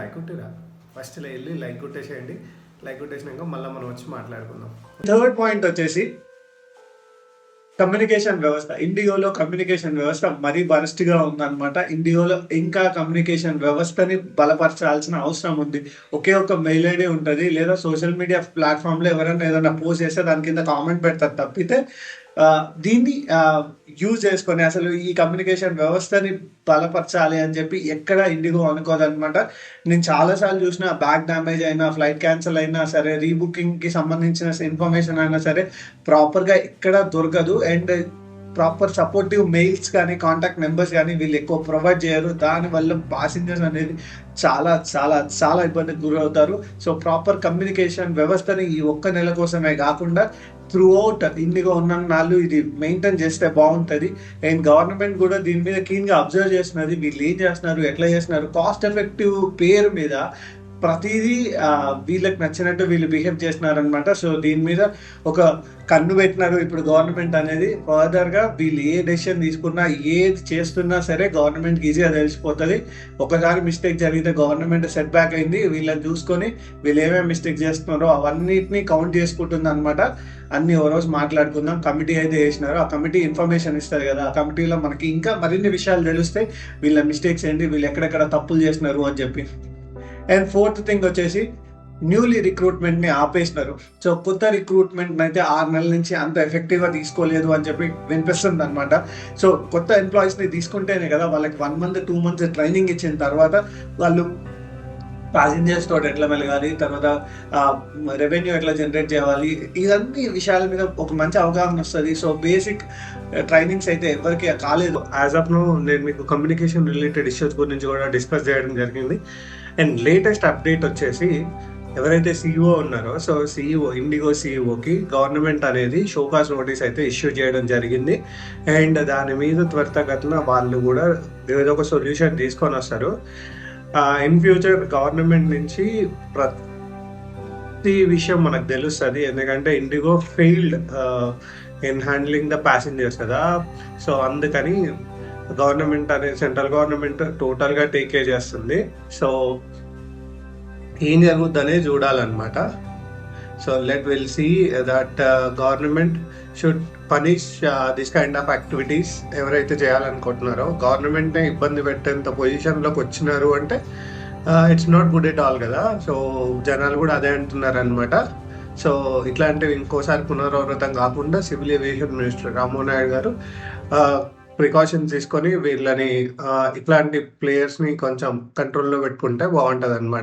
Like కొట్టిరా first ఇలా వెళ్ళి like కొట్టేసేయండి. Like కొట్టేసినాక మళ్ళీ మనం వచ్చి మాట్లాడుకుందాం. థర్డ్ పాయింట్ వచ్చేసి కమ్యూనికేషన్ వ్యవస్థ. ఇండిగోలో కమ్యూనికేషన్ వ్యవస్థ మరీ బరస్ట్గా ఉందన్నమాట. ఇండిగోలో ఇంకా కమ్యూనికేషన్ వ్యవస్థని బలపరచాల్సిన అవసరం ఉంది. ఒకే ఒక మెయిల్ ఐడి ఉంటుంది, లేదా సోషల్ మీడియా ప్లాట్ఫామ్లో ఎవరైనా ఏదైనా పోస్ట్ చేస్తే దాని కింద కామెంట్ పెడతారు తప్పితే దీన్ని యూజ్ చేసుకొని అసలు ఈ కమ్యూనికేషన్ వ్యవస్థని బలపరచాలి అని చెప్పి ఎక్కడ ఇండిగో అనుకోదనమాట. నేను చాలాసార్లు చూసిన బ్యాగ్ డ్యామేజ్ అయినా, ఫ్లైట్ క్యాన్సిల్ అయినా సరే, రీబుకింగ్కి సంబంధించిన ఇన్ఫర్మేషన్ అయినా సరే ప్రాపర్గా ఎక్కడ దొరకదు. అండ్ ప్రాపర్ సపోర్టివ్ మెయిల్స్ కానీ, కాంటాక్ట్ నెంబర్స్ కానీ వీళ్ళు ఎక్కువ ప్రొవైడ్ చేయరు. దానివల్ల ప్యాసింజర్స్ అనేది చాలా చాలా చాలా ఇబ్బందికి గురవుతారు. సో ప్రాపర్ కమ్యూనికేషన్ వ్యవస్థని ఈ ఒక్క నెల కోసమే కాకుండా త్రూ అవుట్ ఇండిగో ఉన్న నాళ్ళు ఇది మెయింటైన్ చేస్తే బాగుంటుంది. అండ్ గవర్నమెంట్ కూడా దీని మీద క్లీన్గా అబ్జర్వ్ చేస్తున్నది. వీళ్ళు ఏం చేస్తున్నారు, ఎట్లా చేస్తున్నారు, కాస్ట్ ఎఫెక్టివ్ పేరు మీద ప్రతిదీ వీళ్ళకి నచ్చినట్టు వీళ్ళు బిహేవ్ చేస్తున్నారనమాట. సో దీని మీద ఒక కన్ను పెట్టినారు ఇప్పుడు గవర్నమెంట్ అనేది. ఫర్దర్గా వీళ్ళు ఏ డెసిషన్ తీసుకున్నా, ఏది చేస్తున్నా సరే గవర్నమెంట్కి ఈజీగా తెలిసిపోతుంది. ఒకసారి మిస్టేక్ జరిగితే గవర్నమెంట్ సెట్ బ్యాక్ అయింది, వీళ్ళని చూసుకొని వీళ్ళు ఏమేమి మిస్టేక్ చేస్తున్నారో అవన్నిటిని కౌంట్ చేసుకుంటుంది అనమాట. అన్ని ఓ రోజు మాట్లాడుకుందాం. కమిటీ అయితే వేసినారు, ఆ కమిటీ ఇన్ఫర్మేషన్ ఇస్తారు కదా, ఆ కమిటీలో మనకి ఇంకా మరిన్ని విషయాలు తెలుస్తాయి. వీళ్ళ మిస్టేక్స్ ఏంటి, వీళ్ళు ఎక్కడెక్కడ తప్పులు చేసినారు అని చెప్పి. అండ్ ఫోర్త్ థింగ్ వచ్చేసి న్యూలీ రిక్రూట్మెంట్ని ఆపేసినారు. సో కొత్త రిక్రూట్మెంట్ అయితే 6 నెలల నుంచి అంత ఎఫెక్టివ్గా తీసుకోలేదు అని చెప్పి వినిపిస్తుంది అనమాట. సో కొత్త ఎంప్లాయీస్ని తీసుకుంటేనే కదా వాళ్ళకి 1 month 2 months ట్రైనింగ్ ఇచ్చిన తర్వాత వాళ్ళు ప్యాసింజర్స్ తోటి ఎట్లా మెలగాలి, తర్వాత రెవెన్యూ ఎట్లా జనరేట్ చేయాలి, ఇవన్నీ విషయాల మీద ఒక మంచి అవగాహన వస్తుంది. సో బేసిక్ ట్రైనింగ్స్ అయితే ఎవరికి కాలేదు. యాజ్ ఆఫ్ నో నేను మీకు కమ్యూనికేషన్ రిలేటెడ్ ఇష్యూస్ గురించి కూడా డిస్కస్ చేయడం జరిగింది. అండ్ లేటెస్ట్ అప్డేట్ వచ్చేసి ఎవరైతే సీఈఓ ఉన్నారో, సో ఇండిగో సీఈఓకి గవర్నమెంట్ అనేది షోకాస్ నోటీస్ అయితే ఇష్యూ చేయడం జరిగింది. అండ్ దాని మీద త్వరితగతిన వాళ్ళు కూడా ఏదో ఒక సొల్యూషన్ తీసుకొని వస్తారు. ఇన్ ఫ్యూచర్ గవర్నమెంట్ నుంచి ప్రతి విషయం మనకు తెలుస్తుంది. ఎందుకంటే Indigo failed in handling the passengers కదా. సో అందుకని గవర్నమెంట్ అనేది, సెంట్రల్ గవర్నమెంట్ టోటల్గా టేక్ కేర్ చేస్తుంది. సో ఏం జరుగుద్ది అనేది చూడాలన్నమాట. So will see that government should punish this kind of activities. ఎవరైతే చేయాలనుకుంటున్నారో గవర్నమెంట్నే ఇబ్బంది పెట్టేంత పొజిషన్లోకి వచ్చినారు అంటే it's not good at all కదా. సో జనాలు కూడా అదే అంటున్నారు అనమాట. సో ఇట్లాంటివి ఇంకోసారి పునరావృతం కాకుండా civil aviation minister Rammohan Naidu గారు ప్రికాషన్స్ తీసుకొని వీళ్ళని ఇట్లాంటి ప్లేయర్స్ని కొంచెం కంట్రోల్లో పెట్టుకుంటే బాగుంటుంది అనమాట.